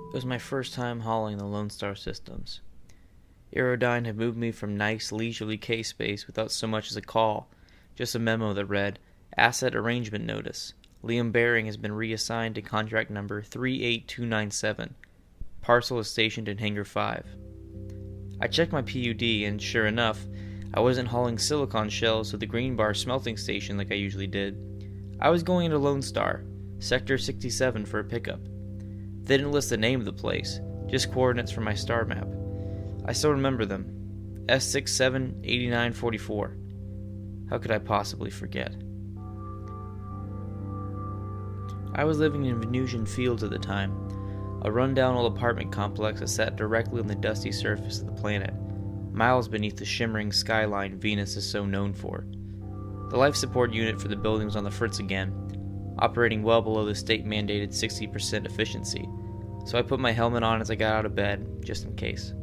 It was my first time hauling the Lone Star systems. Aerodyne had moved me from nice, leisurely K-space without so much as a call, just a memo that read, Asset Arrangement Notice. Liam Baring has been reassigned to contract number 38297. Parcel is stationed in Hangar 5. I checked my PUD, and sure enough, I wasn't hauling silicon shells to the Green Bar smelting station like I usually did. I was going into Lone Star, Sector 67, for a pickup. They didn't list the name of the place, just coordinates from my star map. I still remember them. S678944. How could I possibly forget? I was living in Venusian Fields at the time, a rundown old apartment complex that sat directly on the dusty surface of the planet, miles beneath the shimmering skyline Venus is so known for. The life support unit for the building was on the fritz again, operating well below the state-mandated 60% efficiency, so I put my helmet on as I got out of bed, just in case.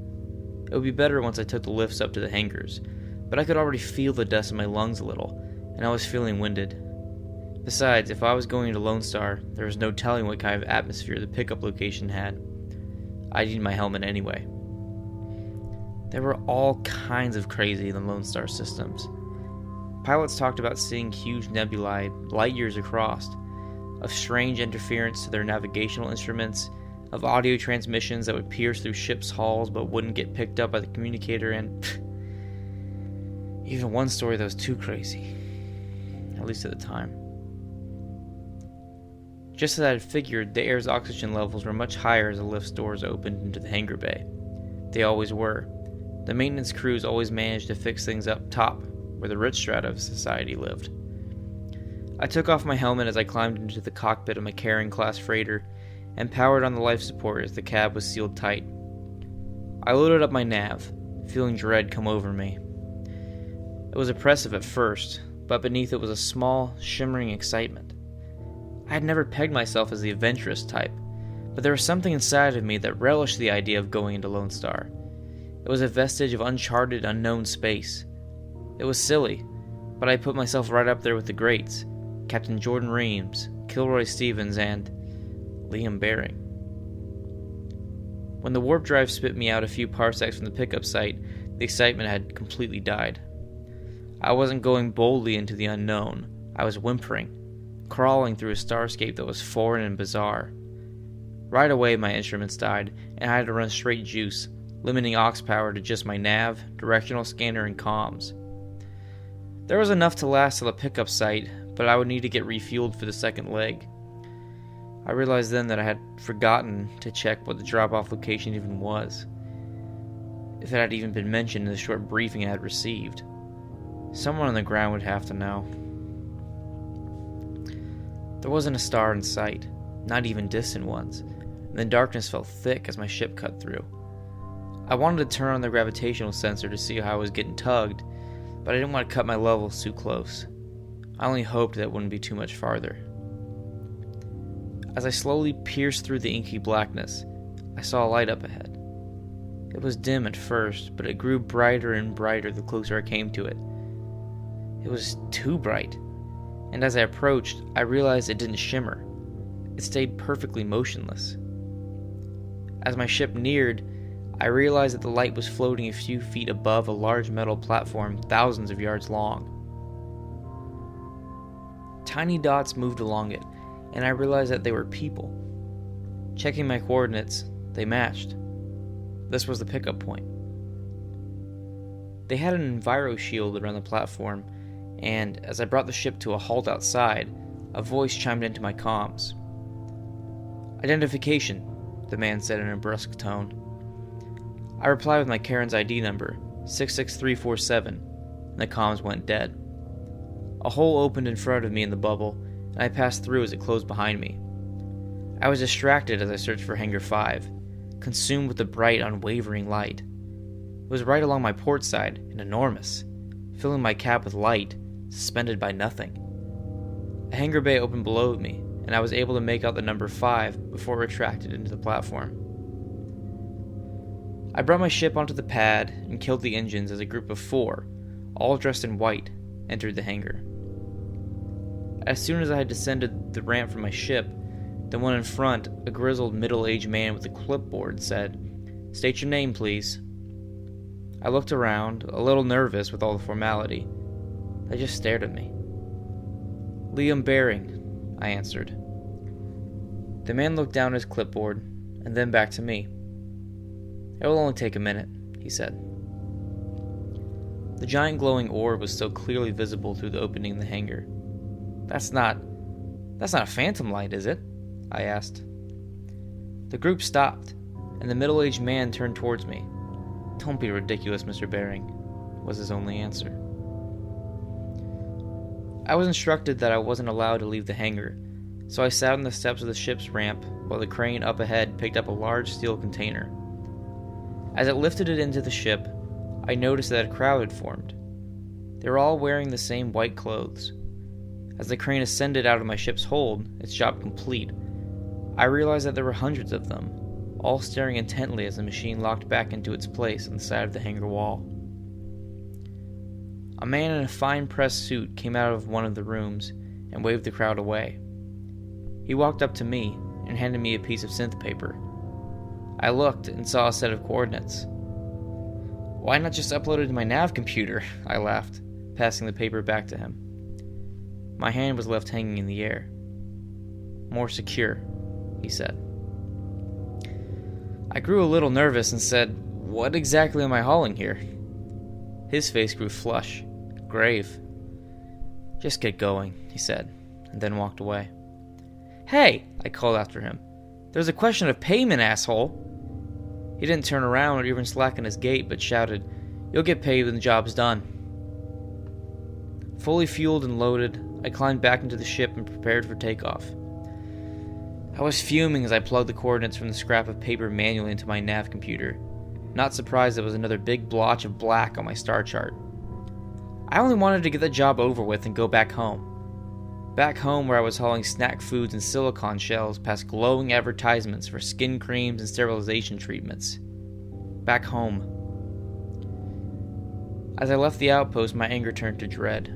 It would be better once I took the lifts up to the hangars, but I could already feel the dust in my lungs a little, and I was feeling winded. Besides, if I was going to Lone Star, there was no telling what kind of atmosphere the pickup location had. I needed my helmet anyway. There were all kinds of crazy in the Lone Star systems. Pilots talked about seeing huge nebulae light years across, of strange interference to their navigational instruments, of audio transmissions that would pierce through ships' hulls but wouldn't get picked up by the communicator, and even one story that was too crazy, at least at the time. Just as I had figured, the air's oxygen levels were much higher as the lift's doors opened into the hangar bay. They always were. The maintenance crews always managed to fix things up top, where the rich strata of society lived. I took off my helmet as I climbed into the cockpit of my carrying-class freighter and powered on the life support as the cab was sealed tight. I loaded up my nav, feeling dread come over me. It was oppressive at first, but beneath it was a small, shimmering excitement. I had never pegged myself as the adventurous type, but there was something inside of me that relished the idea of going into Lone Star. It was a vestige of uncharted, unknown space. It was silly, but I put myself right up there with the greats, Captain Jordan Reams, Kilroy Stevens, and Liam Baring. When the warp drive spit me out a few parsecs from the pickup site, the excitement had completely died. I wasn't going boldly into the unknown. I was whimpering, crawling through a starscape that was foreign and bizarre. Right away my instruments died, and I had to run straight juice, limiting aux power to just my nav, directional scanner, and comms. There was enough to last till the pickup site, but I would need to get refueled for the second leg. I realized then that I had forgotten to check what the drop-off location even was, if it had even been mentioned in the short briefing I had received. Someone on the ground would have to know. There wasn't a star in sight, not even distant ones, and the darkness felt thick as my ship cut through. I wanted to turn on the gravitational sensor to see how I was getting tugged, but I didn't want to cut my levels too close. I only hoped that it wouldn't be too much farther. As I slowly pierced through the inky blackness, I saw a light up ahead. It was dim at first, but it grew brighter and brighter the closer I came to it. It was too bright, and as I approached, I realized it didn't shimmer. It stayed perfectly motionless. As my ship neared, I realized that the light was floating a few feet above a large metal platform thousands of yards long. Tiny dots moved along it, and I realized that they were people. Checking my coordinates, they matched. This was the pickup point. They had an enviro shield around the platform, and as I brought the ship to a halt outside, a voice chimed into my comms. "Identification," the man said in a brusque tone. I replied with my Karen's ID number, 66347, and the comms went dead. A hole opened in front of me in the bubble, and I passed through as it closed behind me. I was distracted as I searched for Hangar 5, consumed with the bright, unwavering light. It was right along my port side, and enormous, filling my cab with light, suspended by nothing. A hangar bay opened below me, and I was able to make out the number 5 before it retracted into the platform. I brought my ship onto the pad and killed the engines as a group of 4, all dressed in white, entered the hangar. As soon as I had descended the ramp from my ship, the one in front, a grizzled middle-aged man with a clipboard, said, "State your name, please." I looked around, a little nervous with all the formality. They just stared at me. "Liam Baring," I answered. The man looked down at his clipboard, and then back to me. "It will only take a minute," he said. The giant glowing orb was still clearly visible through the opening in the hangar. That's not a phantom light, is it?" I asked. The group stopped, and the middle-aged man turned towards me. "Don't be ridiculous, Mr. Baring," was his only answer. I was instructed that I wasn't allowed to leave the hangar, so I sat on the steps of the ship's ramp while the crane up ahead picked up a large steel container. As it lifted it into the ship, I noticed that a crowd had formed. They were all wearing the same white clothes. As the crane ascended out of my ship's hold, its job complete, I realized that there were hundreds of them, all staring intently as the machine locked back into its place on the side of the hangar wall. A man in a fine pressed suit came out of one of the rooms and waved the crowd away. He walked up to me and handed me a piece of synth paper. I looked and saw a set of coordinates. "Why not just upload it to my nav computer?" I laughed, passing the paper back to him. My hand was left hanging in the air. "More secure," he said. I grew a little nervous and said, "What exactly am I hauling here?" His face grew flush, grave. "Just get going," he said, and then walked away. "Hey!" I called after him. "There's a question of payment, asshole!" He didn't turn around or even slacken his gait, but shouted, "You'll get paid when the job's done." Fully fueled and loaded, I climbed back into the ship and prepared for takeoff. I was fuming as I plugged the coordinates from the scrap of paper manually into my nav computer, not surprised there was another big blotch of black on my star chart. I only wanted to get the job over with and go back home. Back home where I was hauling snack foods and silicone shells past glowing advertisements for skin creams and sterilization treatments. Back home. As I left the outpost, my anger turned to dread.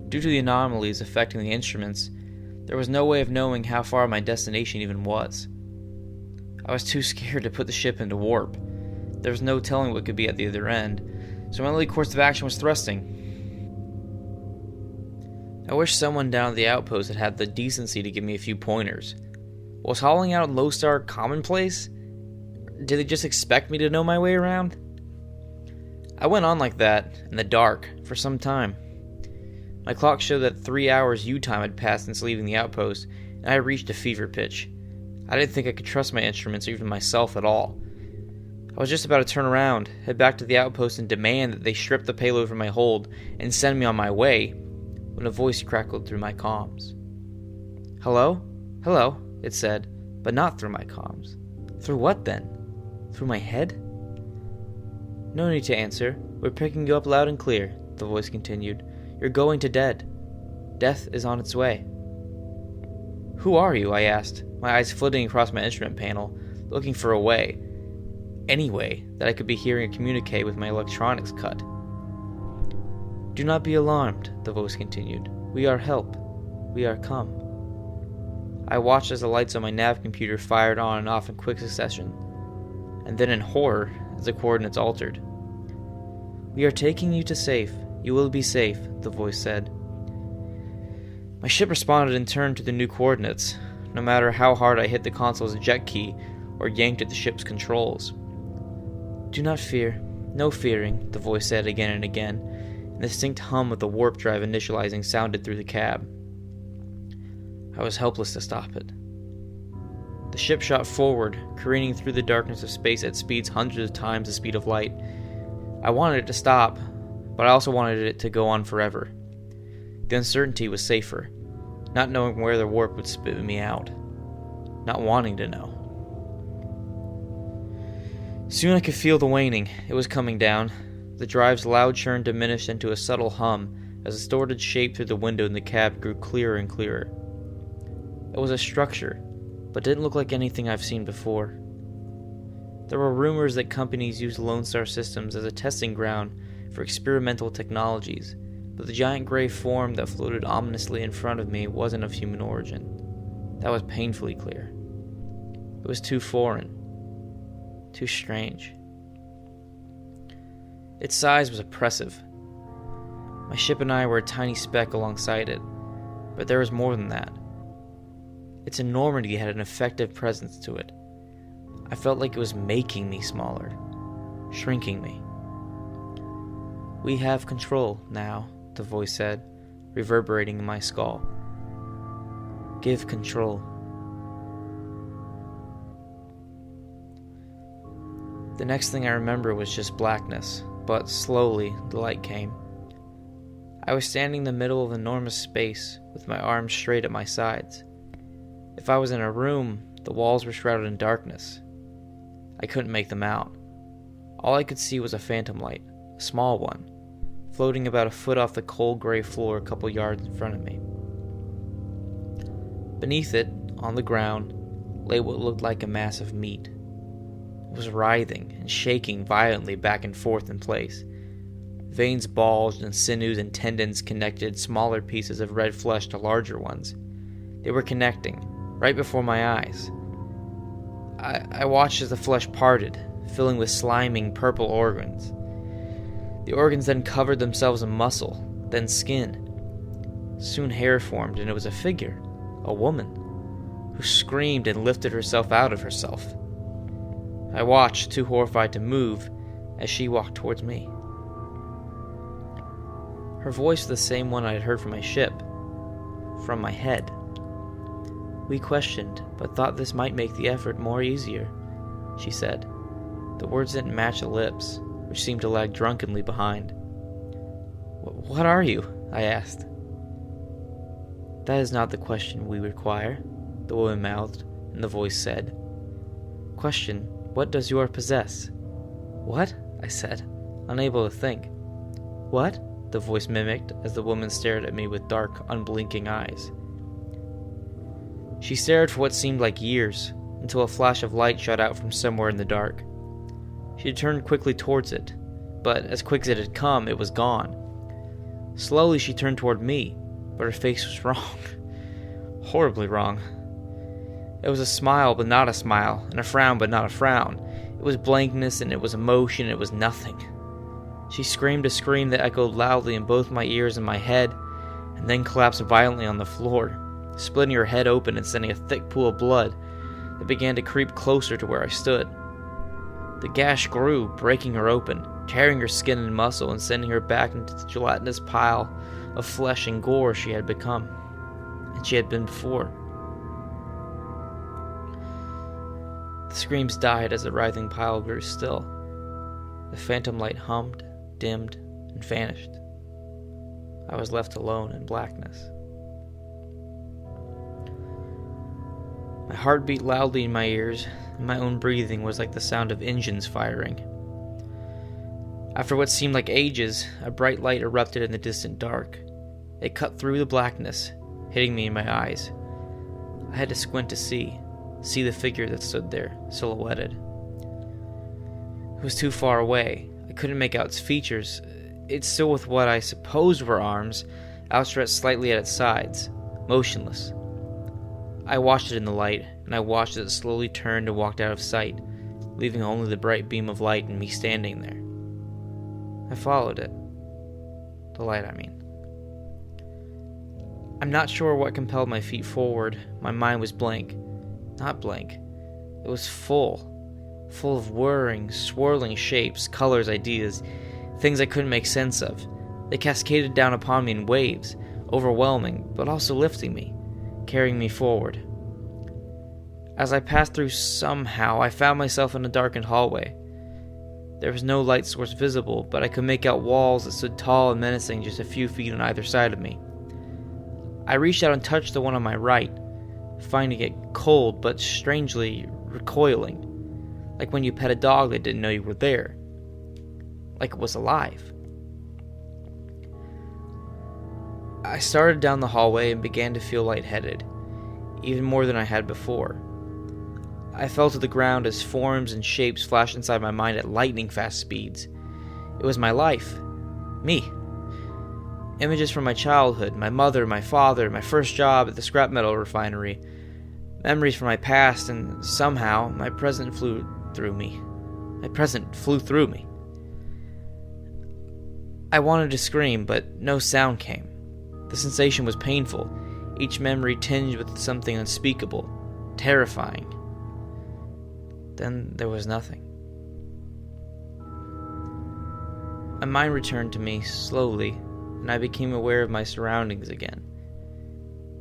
Due to the anomalies affecting the instruments, there was no way of knowing how far my destination even was. I was too scared to put the ship into warp. There was no telling what could be at the other end, so my only course of action was thrusting. I wish someone down at the outpost had had the decency to give me a few pointers. Was hauling out in Lowstar commonplace? Did they just expect me to know my way around? I went on like that, in the dark, for some time. My clock showed that 3 hours U-time had passed since leaving the outpost, and I had reached a fever pitch. I didn't think I could trust my instruments or even myself at all. I was just about to turn around, head back to the outpost and demand that they strip the payload from my hold and send me on my way, when a voice crackled through my comms. "Hello? Hello," it said, but not through my comms. Through what then? Through my head? "No need to answer. We're picking you up loud and clear," the voice continued. "You're going to dead. Death is on its way." "Who are you?" I asked, my eyes flitting across my instrument panel, looking for a way, any way, that I could be hearing a communique with my electronics cut. "Do not be alarmed," the voice continued. "We are help. We are come." I watched as the lights on my nav computer fired on and off in quick succession, and then in horror as the coordinates altered. "We are taking you to safe. You will be safe," the voice said. My ship responded in turn to the new coordinates, no matter how hard I hit the console's eject key or yanked at the ship's controls. "Do not fear. No fearing," the voice said again and again, and the distinct hum of the warp drive initializing sounded through the cab. I was helpless to stop it. The ship shot forward, careening through the darkness of space at speeds hundreds of times the speed of light. I wanted it to stop, but I also wanted it to go on forever. The uncertainty was safer, not knowing where the warp would spit me out, not wanting to know. Soon I could feel the waning. It was coming down. The drive's loud churn diminished into a subtle hum as the distorted shape through the window in the cab grew clearer and clearer. It was a structure, but didn't look like anything I've seen before. There were rumors that companies used Lone Star Systems as a testing ground for experimental technologies, but the giant gray form that floated ominously in front of me wasn't of human origin. That was painfully clear. It was too foreign, too strange. Its size was oppressive. My ship and I were a tiny speck alongside it, but there was more than that. Its enormity had an effective presence to it. I felt like it was making me smaller, shrinking me. "We have control now," the voice said, reverberating in my skull. "Give control." The next thing I remember was just blackness, but slowly the light came. I was standing in the middle of an enormous space with my arms straight at my sides. If I was in a room, the walls were shrouded in darkness. I couldn't make them out. All I could see was a phantom light, a small one, floating about a foot off the cold gray floor a couple yards in front of me. Beneath it, on the ground, lay what looked like a mass of meat. It was writhing and shaking violently back and forth in place. Veins bulged and sinews and tendons connected smaller pieces of red flesh to larger ones. They were connecting, right before my eyes. I watched as the flesh parted, filling with sliming purple organs. The organs then covered themselves in muscle, then skin. Soon hair formed, and it was a figure, a woman, who screamed and lifted herself out of herself. I watched, too horrified to move, as she walked towards me. Her voice was the same one I had heard from my ship, from my head. "We questioned, but thought this might make the effort more easier," she said. The words didn't match the lips, which seemed to lag drunkenly behind. "What are you?" I asked. "That is not the question we require," the woman mouthed, and the voice said. "Question, what does your possess?" "What?" I said, unable to think. "What?" the voice mimicked as the woman stared at me with dark, unblinking eyes. She stared for what seemed like years, until a flash of light shot out from somewhere in the dark. She turned quickly towards it, but as quick as it had come, it was gone. Slowly she turned toward me, but her face was wrong. Horribly wrong. It was a smile, but not a smile, and a frown, but not a frown. It was blankness, and it was emotion, and it was nothing. She screamed a scream that echoed loudly in both my ears and my head, and then collapsed violently on the floor, splitting her head open and sending a thick pool of blood that began to creep closer to where I stood. The gash grew, breaking her open, tearing her skin and muscle, and sending her back into the gelatinous pile of flesh and gore she had become, and she had been before. The screams died as the writhing pile grew still. The phantom light hummed, dimmed, and vanished. I was left alone in blackness. My heart beat loudly in my ears, and my own breathing was like the sound of engines firing. After what seemed like ages, a bright light erupted in the distant dark. It cut through the blackness, hitting me in my eyes. I had to squint to see the figure that stood there, silhouetted. It was too far away. I couldn't make out its features. It's still with what I supposed were arms, outstretched slightly at its sides, motionless. I watched it in the light, and I watched as it slowly turned and walked out of sight, leaving only the bright beam of light and me standing there. I followed it. The light, I mean. I'm not sure what compelled my feet forward. My mind was blank. Not blank. It was full of whirring, swirling shapes, colors, ideas, things I couldn't make sense of. They cascaded down upon me in waves, overwhelming, but also lifting me, carrying me forward. As I passed through somehow, I found myself in a darkened hallway. There was no light source visible, but I could make out walls that stood tall and menacing just a few feet on either side of me. I reached out and touched the one on my right, finding it cold but strangely recoiling, like when you pet a dog that didn't know you were there, like it was alive. I started down the hallway and began to feel lightheaded. even more than I had before. I fell to the ground as forms and shapes flashed inside my mind at lightning-fast speeds. It was my life. Me. Images from my childhood, my mother, my father, my first job at the scrap metal refinery, memories from my past, and somehow my present flew through me. I wanted to scream, but no sound came. The sensation was painful, each memory tinged with something unspeakable, terrifying. Then there was nothing. My mind returned to me slowly, and I became aware of my surroundings again.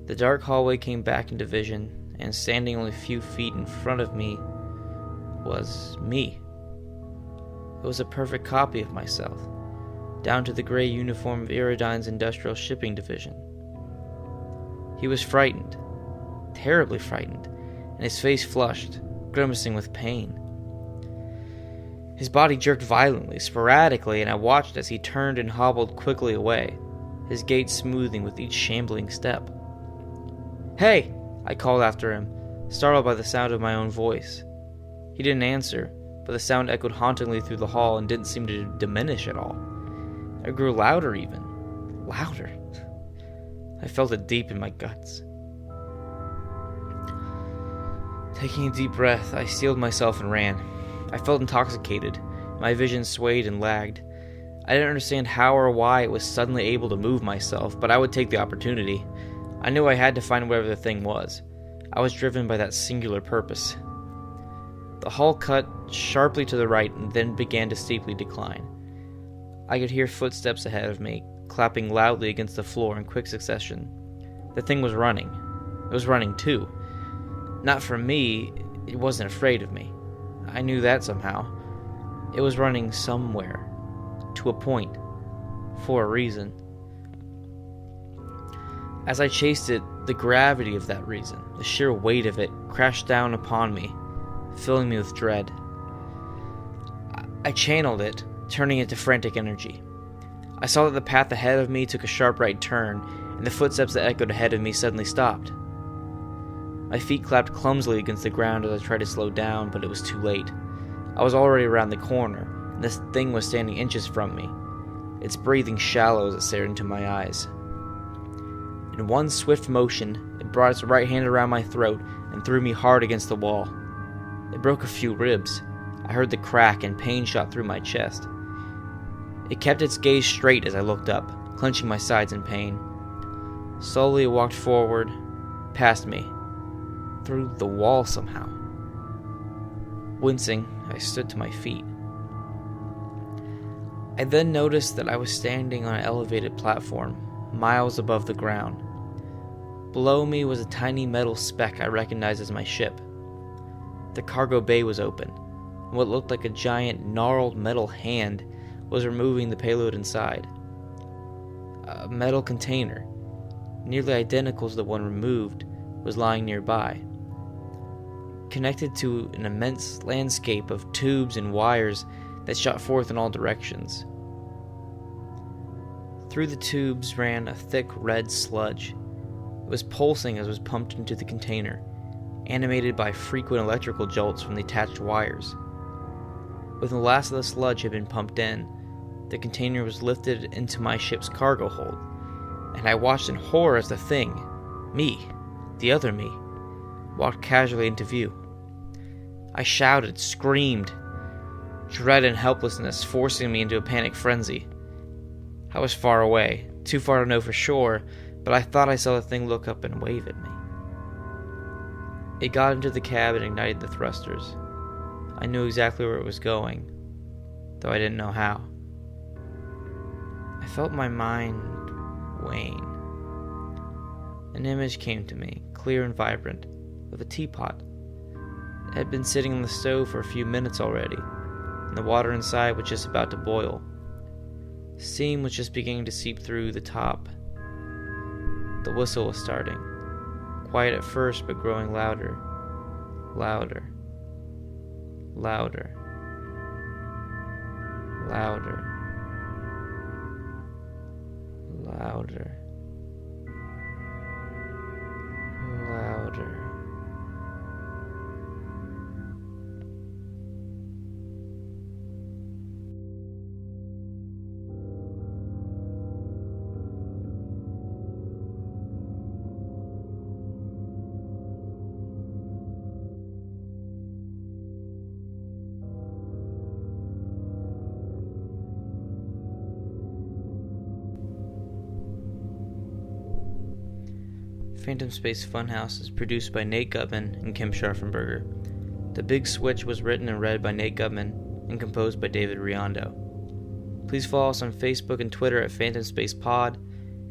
The dark hallway came back into vision, and standing only a few feet in front of me was me. It was a perfect copy of myself, down to the gray uniform of Iridine's Industrial Shipping Division. He was frightened, terribly frightened, and his face flushed, grimacing with pain. His body jerked violently, sporadically, and I watched as he turned and hobbled quickly away, his gait smoothing with each shambling step. "Hey!" I called after him, startled by the sound of my own voice. He didn't answer, but the sound echoed hauntingly through the hall and didn't seem to diminish at all. It grew louder even. Louder. I felt it deep in my guts. Taking a deep breath, I steeled myself and ran. I felt intoxicated. My vision swayed and lagged. I didn't understand how or why it was suddenly able to move myself, but I would take the opportunity. I knew I had to find whatever the thing was. I was driven by that singular purpose. The hall cut sharply to the right and then began to steeply decline. I could hear footsteps ahead of me, clapping loudly against the floor in quick succession. The thing was running. It was running too. Not from me, it wasn't afraid of me. I knew that somehow. It was running somewhere, to a point, for a reason. As I chased it, the gravity of that reason, the sheer weight of it, crashed down upon me, filling me with dread. I channeled it, turning it to frantic energy. I saw that the path ahead of me took a sharp right turn, and the footsteps that echoed ahead of me suddenly stopped. My feet clapped clumsily against the ground as I tried to slow down, but it was too late. I was already around the corner, and this thing was standing inches from me, its breathing shallow as it stared into my eyes. In one swift motion, it brought its right hand around my throat and threw me hard against the wall. It broke a few ribs. I heard the crack, and pain shot through my chest. It kept its gaze straight as I looked up, clenching my sides in pain. Slowly it walked forward, past me, through the wall somehow. Wincing, I stood to my feet. I then noticed that I was standing on an elevated platform, miles above the ground. Below me was a tiny metal speck I recognized as my ship. The cargo bay was open, and what looked like a giant, gnarled metal hand was removing the payload inside. A metal container, nearly identical to the one removed, was lying nearby. Connected to an immense landscape of tubes and wires that shot forth in all directions. Through the tubes ran a thick red sludge. It was pulsing as it was pumped into the container, animated by frequent electrical jolts from the attached wires. When the last of the sludge had been pumped in, the container was lifted into my ship's cargo hold, and I watched in horror as the thing, me, the other me, walked casually into view. I shouted, screamed, dread and helplessness forcing me into a panic frenzy. I was far away, too far to know for sure, but I thought I saw the thing look up and wave at me. It got into the cab and ignited the thrusters. I knew exactly where it was going, though I didn't know how. I felt my mind wane. An image came to me, clear and vibrant, of a teapot. It had been sitting on the stove for a few minutes already, and the water inside was just about to boil. Steam was just beginning to seep through the top. The whistle was starting, quiet at first but growing louder, louder, louder, louder, louder, louder. Phantom Space Funhouse is produced by Nate Gutman and Kim Scharfenberger. The Big Switch was written and read by Nate Gutman and composed by David Riondo. Please follow us on Facebook and Twitter at Phantom Space Pod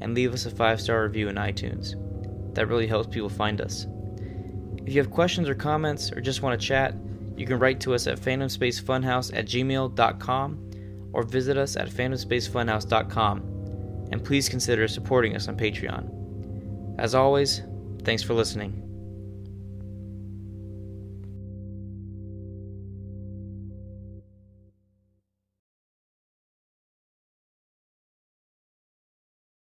and leave us a 5-star review in iTunes. That really helps people find us. If you have questions or comments or just want to chat, you can write to us at phantomspacefunhouse@gmail.com or visit us at phantomspacefunhouse.com, and please consider supporting us on Patreon. As always, thanks for listening.